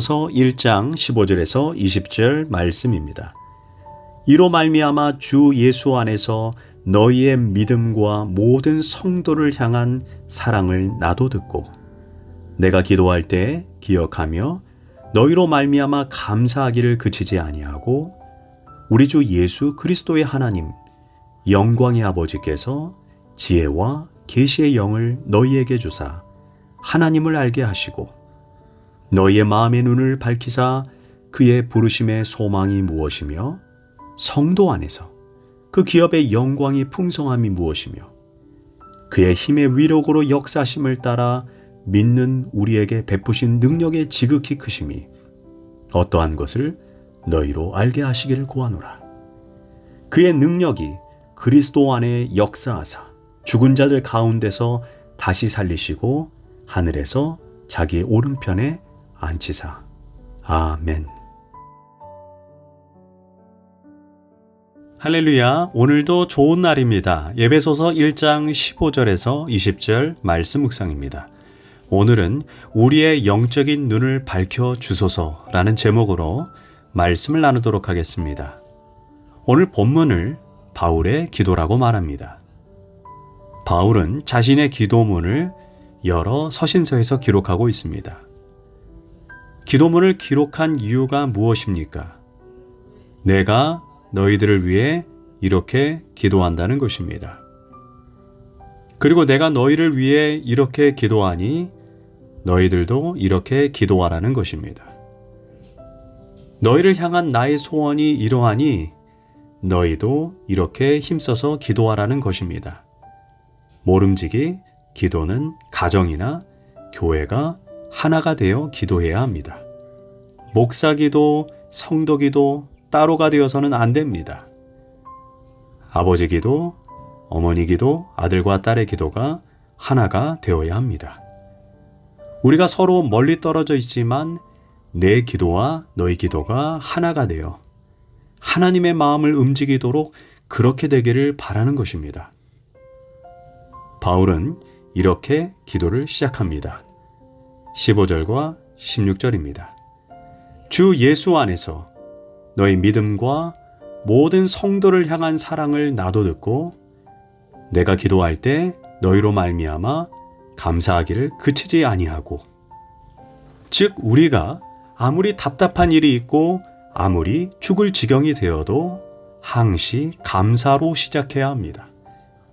서 1장 15절에서 20절 말씀입니다. 이로 말미암아 주 예수 안에서 너희의 믿음과 모든 성도를 향한 사랑을 나도 듣고 내가 기도할 때 기억하며 너희로 말미암아 감사하기를 그치지 아니하고 우리 주 예수 그리스도의 하나님 영광의 아버지께서 지혜와 계시의 영을 너희에게 주사 하나님을 알게 하시고 너희의 마음의 눈을 밝히사 그의 부르심의 소망이 무엇이며 성도 안에서 그 기업의 영광이 풍성함이 무엇이며 그의 힘의 위력으로 역사심을 따라 믿는 우리에게 베푸신 능력의 지극히 크심이 어떠한 것을 너희로 알게 하시기를 구하노라. 그의 능력이 그리스도 안에 역사하사 죽은 자들 가운데서 다시 살리시고 하늘에서 자기의 오른편에 앉히사. 아멘. 할렐루야. 오늘도 좋은 날입니다. 에베소서 1장 15절에서 20절 말씀 묵상입니다. 오늘은 우리의 영적인 눈을 밝혀 주소서라는 제목으로 말씀을 나누도록 하겠습니다. 오늘 본문을 바울의 기도라고 말합니다. 바울은 자신의 기도문을 여러 서신서에서 기록하고 있습니다. 기도문을 기록한 이유가 무엇입니까? 내가 너희들을 위해 이렇게 기도한다는 것입니다. 그리고 내가 너희를 위해 이렇게 기도하니 너희들도 이렇게 기도하라는 것입니다. 너희를 향한 나의 소원이 이러하니 너희도 이렇게 힘써서 기도하라는 것입니다. 모름지기 기도는 가정이나 교회가 하나가 되어 기도해야 합니다. 목사기도, 성도기도 따로가 되어서는 안 됩니다. 아버지 기도, 어머니 기도, 아들과 딸의 기도가 하나가 되어야 합니다. 우리가 서로 멀리 떨어져 있지만 내 기도와 너희 기도가 하나가 되어 하나님의 마음을 움직이도록 그렇게 되기를 바라는 것입니다. 바울은 이렇게 기도를 시작합니다. 15절과 16절입니다. 주 예수 안에서 너희 믿음과 모든 성도를 향한 사랑을 나도 듣고 내가 기도할 때 너희로 말미암아 감사하기를 그치지 아니하고 즉 우리가 아무리 답답한 일이 있고 아무리 죽을 지경이 되어도 항시 감사로 시작해야 합니다.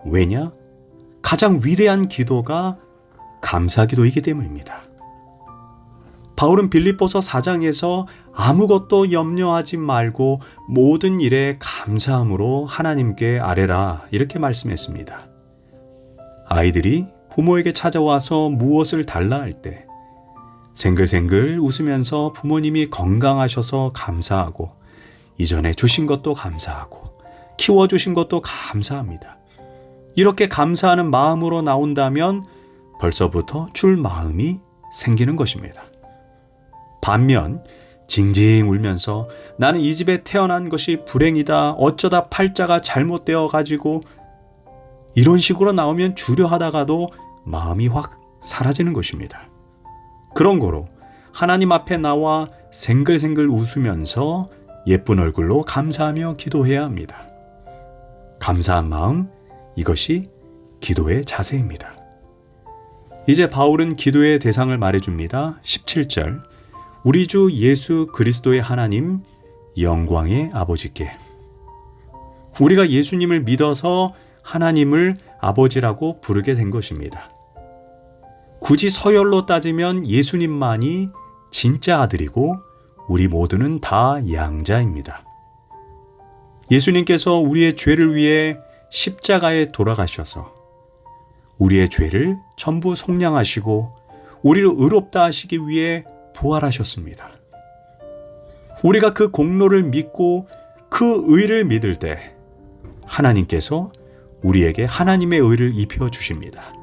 왜냐? 가장 위대한 기도가 감사 기도이기 때문입니다. 바울은 빌립보서 4장에서 아무것도 염려하지 말고 모든 일에 감사함으로 하나님께 아뢰라 이렇게 말씀했습니다. 아이들이 부모에게 찾아와서 무엇을 달라 할 때 생글생글 웃으면서 부모님이 건강하셔서 감사하고 이전에 주신 것도 감사하고 키워주신 것도 감사합니다. 이렇게 감사하는 마음으로 나온다면 벌써부터 줄 마음이 생기는 것입니다. 반면 징징 울면서 나는 이 집에 태어난 것이 불행이다. 어쩌다 팔자가 잘못되어 가지고 이런 식으로 나오면 주려 하다가도 마음이 확 사라지는 것입니다. 그런 거로 하나님 앞에 나와 생글생글 웃으면서 예쁜 얼굴로 감사하며 기도해야 합니다. 감사한 마음, 이것이 기도의 자세입니다. 이제 바울은 기도의 대상을 말해줍니다. 17절 우리 주 예수 그리스도의 하나님 영광의 아버지께. 우리가 예수님을 믿어서 하나님을 아버지라고 부르게 된 것입니다. 굳이 서열로 따지면 예수님만이 진짜 아들이고 우리 모두는 다 양자입니다. 예수님께서 우리의 죄를 위해 십자가에 돌아가셔서 우리의 죄를 전부 속량하시고 우리를 의롭다 하시기 위해 부활하셨습니다. 우리가 그 공로를 믿고 그 의를 믿을 때 하나님께서 우리에게 하나님의 의를 입혀 주십니다.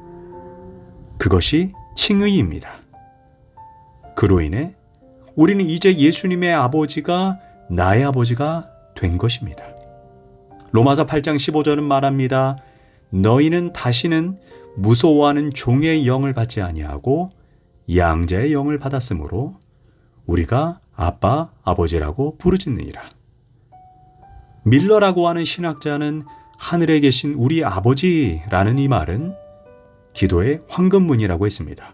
그것이 칭의입니다. 그로 인해 우리는 이제 예수님의 아버지가 나의 아버지가 된 것입니다. 로마서 8장 15절은 말합니다. 너희는 다시는 무서워하는 종의 영을 받지 아니하고 양자의 영을 받았으므로 우리가 아빠, 아버지라고 부르짖느니라. 밀러라고 하는 신학자는 하늘에 계신 우리 아버지라는 이 말은 기도의 황금문이라고 했습니다.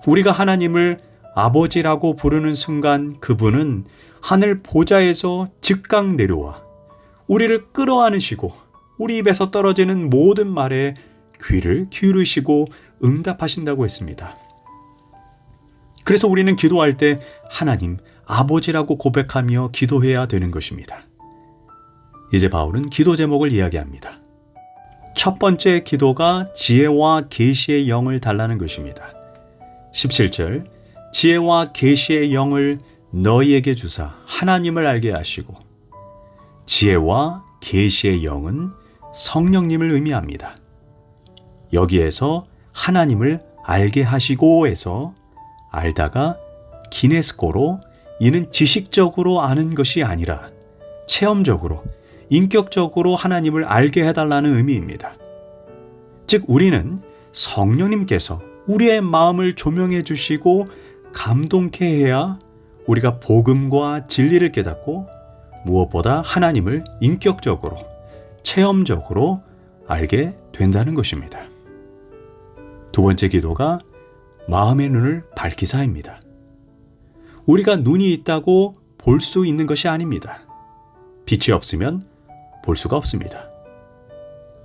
우리가 하나님을 아버지라고 부르는 순간 그분은 하늘 보좌에서 즉각 내려와 우리를 끌어안으시고 우리 입에서 떨어지는 모든 말에 귀를 기울이시고 응답하신다고 했습니다. 그래서 우리는 기도할 때 하나님, 아버지라고 고백하며 기도해야 되는 것입니다. 이제 바울은 기도 제목을 이야기합니다. 첫 번째 기도가 지혜와 계시의 영을 달라는 것입니다. 17절, 지혜와 계시의 영을 너희에게 주사 하나님을 알게 하시고, 지혜와 계시의 영은 성령님을 의미합니다. 여기에서 하나님을 알게 하시고에서 알다가 기네스코로, 이는 지식적으로 아는 것이 아니라 체험적으로, 인격적으로 하나님을 알게 해달라는 의미입니다. 즉 우리는 성령님께서 우리의 마음을 조명해 주시고 감동케 해야 우리가 복음과 진리를 깨닫고 무엇보다 하나님을 인격적으로, 체험적으로 알게 된다는 것입니다. 두 번째 기도가 마음의 눈을 밝히사입니다. 우리가 눈이 있다고 볼 수 있는 것이 아닙니다. 빛이 없으면 볼 수가 없습니다.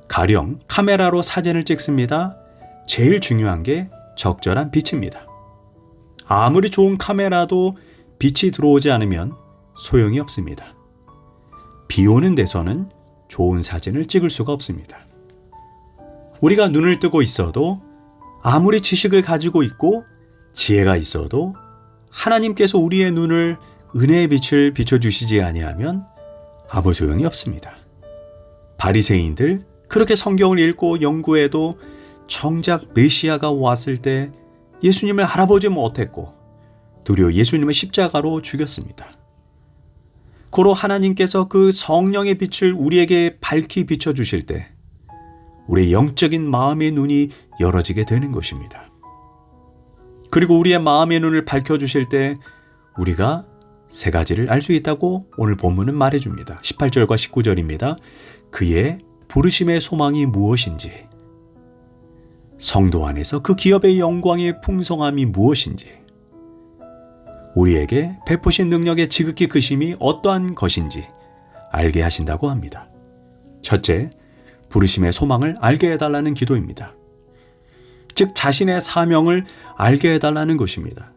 가령 카메라로 사진을 찍습니다. 제일 중요한 게 적절한 빛입니다. 아무리 좋은 카메라도 빛이 들어오지 않으면 소용이 없습니다. 비 오는 데서는 좋은 사진을 찍을 수가 없습니다. 우리가 눈을 뜨고 있어도, 아무리 지식을 가지고 있고 지혜가 있어도 하나님께서 우리의 눈을 은혜의 빛을 비춰주시지 아니하면 아무 소용이 없습니다. 바리새인들 그렇게 성경을 읽고 연구해도 정작 메시아가 왔을 때 예수님을 알아보지 못했고 도리어 예수님을 십자가로 죽였습니다. 고로 하나님께서 그 성령의 빛을 우리에게 밝히 비춰주실 때 우리의 영적인 마음의 눈이 열어지게 되는 것입니다. 그리고 우리의 마음의 눈을 밝혀주실 때 우리가 세 가지를 알 수 있다고 오늘 본문은 말해줍니다. 18절과 19절입니다. 그의 부르심의 소망이 무엇인지, 성도 안에서 그 기업의 영광의 풍성함이 무엇인지, 우리에게 베푸신 능력의 지극히 크심이 어떠한 것인지 알게 하신다고 합니다. 첫째, 부르심의 소망을 알게 해달라는 기도입니다. 즉 자신의 사명을 알게 해달라는 것입니다.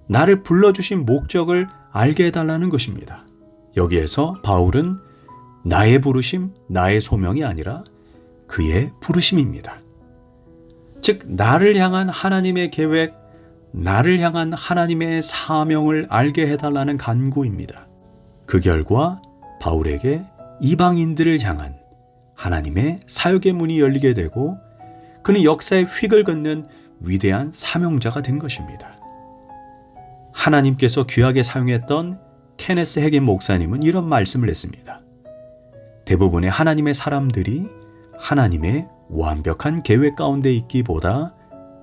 나를 불러주신 목적을 알게 해달라는 것입니다. 여기에서 바울은 나의 부르심, 나의 소명이 아니라 그의 부르심입니다. 즉 나를 향한 하나님의 계획, 나를 향한 하나님의 사명을 알게 해달라는 간구입니다. 그 결과 바울에게 이방인들을 향한 하나님의 사역의 문이 열리게 되고 그는 역사의 휙을 걷는 위대한 사명자가 된 것입니다. 하나님께서 귀하게 사용했던 케네스 해긴 목사님은 이런 말씀을 했습니다. 대부분의 하나님의 사람들이 하나님의 완벽한 계획 가운데 있기보다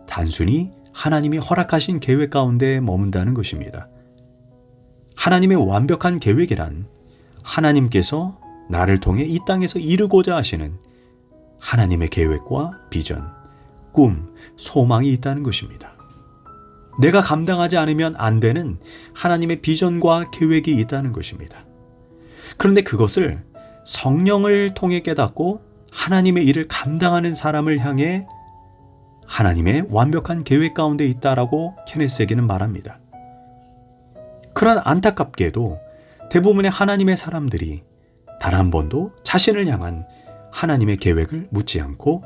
단순히 하나님이 허락하신 계획 가운데 머문다는 것입니다. 하나님의 완벽한 계획이란 하나님께서 나를 통해 이 땅에서 이루고자 하시는 하나님의 계획과 비전, 꿈, 소망이 있다는 것입니다. 내가 감당하지 않으면 안 되는 하나님의 비전과 계획이 있다는 것입니다. 그런데 그것을 성령을 통해 깨닫고 하나님의 일을 감당하는 사람을 향해 하나님의 완벽한 계획 가운데 있다라고 케네스에게는 말합니다. 그러나 안타깝게도 대부분의 하나님의 사람들이 단 한 번도 자신을 향한 하나님의 계획을 묻지 않고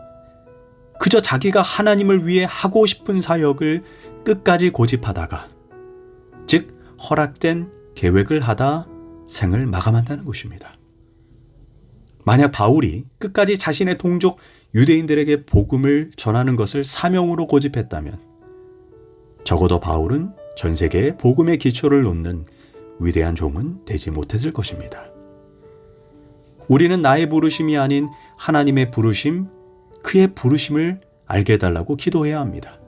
그저 자기가 하나님을 위해 하고 싶은 사역을 끝까지 고집하다가, 즉 허락된 계획을 하다 생을 마감한다는 것입니다. 만약 바울이 끝까지 자신의 동족 유대인들에게 복음을 전하는 것을 사명으로 고집했다면 적어도 바울은 전 세계에 복음의 기초를 놓는 위대한 종은 되지 못했을 것입니다. 우리는 나의 부르심이 아닌 하나님의 부르심, 그의 부르심을 알게 해달라고 기도해야 합니다.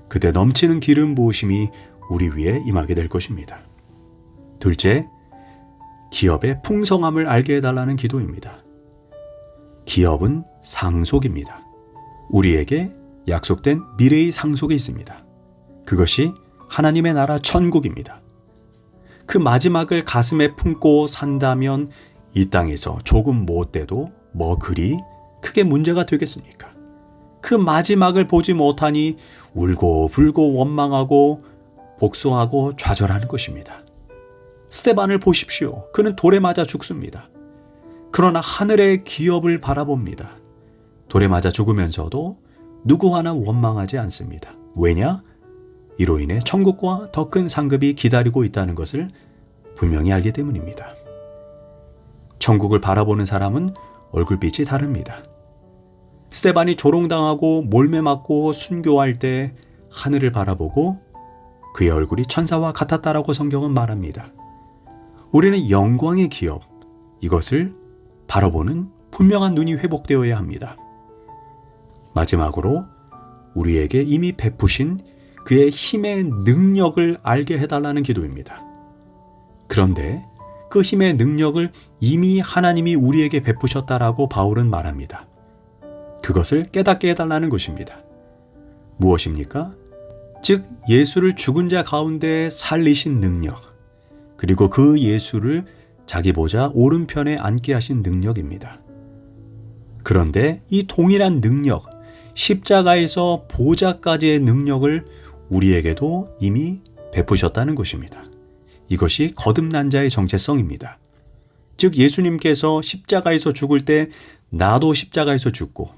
그때 넘치는 기름 부으심이 우리 위에 임하게 될 것입니다. 둘째, 기업의 풍성함을 알게 해달라는 기도입니다. 기업은 상속입니다. 우리에게 약속된 미래의 상속이 있습니다. 그것이 하나님의 나라 천국입니다. 그 마지막을 가슴에 품고 산다면 이 땅에서 조금 못돼도 뭐 그리 크게 문제가 되겠습니까? 그 마지막을 보지 못하니 울고 불고 원망하고 복수하고 좌절하는 것입니다. 스데반을 보십시오. 그는 돌에 맞아 죽습니다. 그러나 하늘의 기업을 바라봅니다. 돌에 맞아 죽으면서도 누구 하나 원망하지 않습니다. 왜냐? 이로 인해 천국과 더 큰 상급이 기다리고 있다는 것을 분명히 알기 때문입니다. 천국을 바라보는 사람은 얼굴빛이 다릅니다. 스데반이 조롱당하고 몰매 맞고 순교할 때 하늘을 바라보고 그의 얼굴이 천사와 같았다라고 성경은 말합니다. 우리는 영광의 기업, 이것을 바라보는 분명한 눈이 회복되어야 합니다. 마지막으로 우리에게 이미 베푸신 그의 힘의 능력을 알게 해달라는 기도입니다. 그런데 그 힘의 능력을 이미 하나님이 우리에게 베푸셨다라고 바울은 말합니다. 그것을 깨닫게 해달라는 것입니다. 무엇입니까? 즉 예수를 죽은 자 가운데 살리신 능력, 그리고 그 예수를 자기 보좌 오른편에 앉게 하신 능력입니다. 그런데 이 동일한 능력, 십자가에서 보좌까지의 능력을 우리에게도 이미 베푸셨다는 것입니다. 이것이 거듭난 자의 정체성입니다. 즉 예수님께서 십자가에서 죽을 때 나도 십자가에서 죽고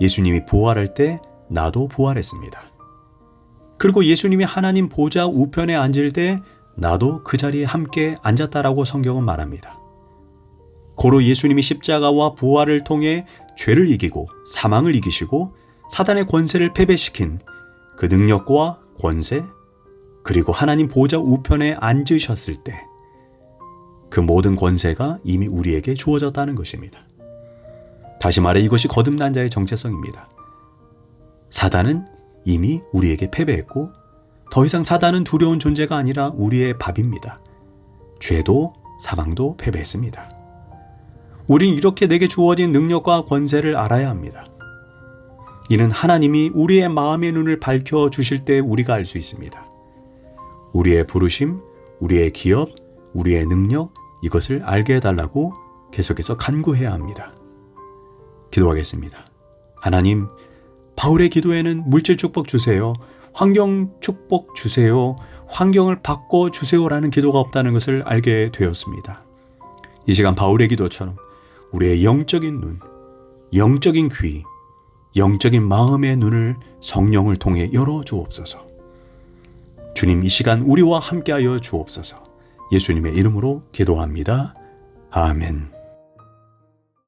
예수님이 부활할 때 나도 부활했습니다. 그리고 예수님이 하나님 보좌 우편에 앉을 때 나도 그 자리에 함께 앉았다라고 성경은 말합니다. 고로 예수님이 십자가와 부활을 통해 죄를 이기고 사망을 이기시고 사단의 권세를 패배시킨 그 능력과 권세, 그리고 하나님 보좌 우편에 앉으셨을 때 그 모든 권세가 이미 우리에게 주어졌다는 것입니다. 다시 말해 이것이 거듭난 자의 정체성입니다. 사단은 이미 우리에게 패배했고 더 이상 사단은 두려운 존재가 아니라 우리의 밥입니다. 죄도 사망도 패배했습니다. 우린 이렇게 내게 주어진 능력과 권세를 알아야 합니다. 이는 하나님이 우리의 마음의 눈을 밝혀주실 때 우리가 알 수 있습니다. 우리의 부르심, 우리의 기업, 우리의 능력, 이것을 알게 해달라고 계속해서 간구해야 합니다. 기도하겠습니다. 하나님, 바울의 기도에는 물질 축복 주세요, 환경 축복 주세요, 환경을 바꿔주세요라는 기도가 없다는 것을 알게 되었습니다. 이 시간 바울의 기도처럼 우리의 영적인 눈, 영적인 귀, 영적인 마음의 눈을 성령을 통해 열어주옵소서. 주님, 이 시간 우리와 함께하여 주옵소서. 예수님의 이름으로 기도합니다. 아멘.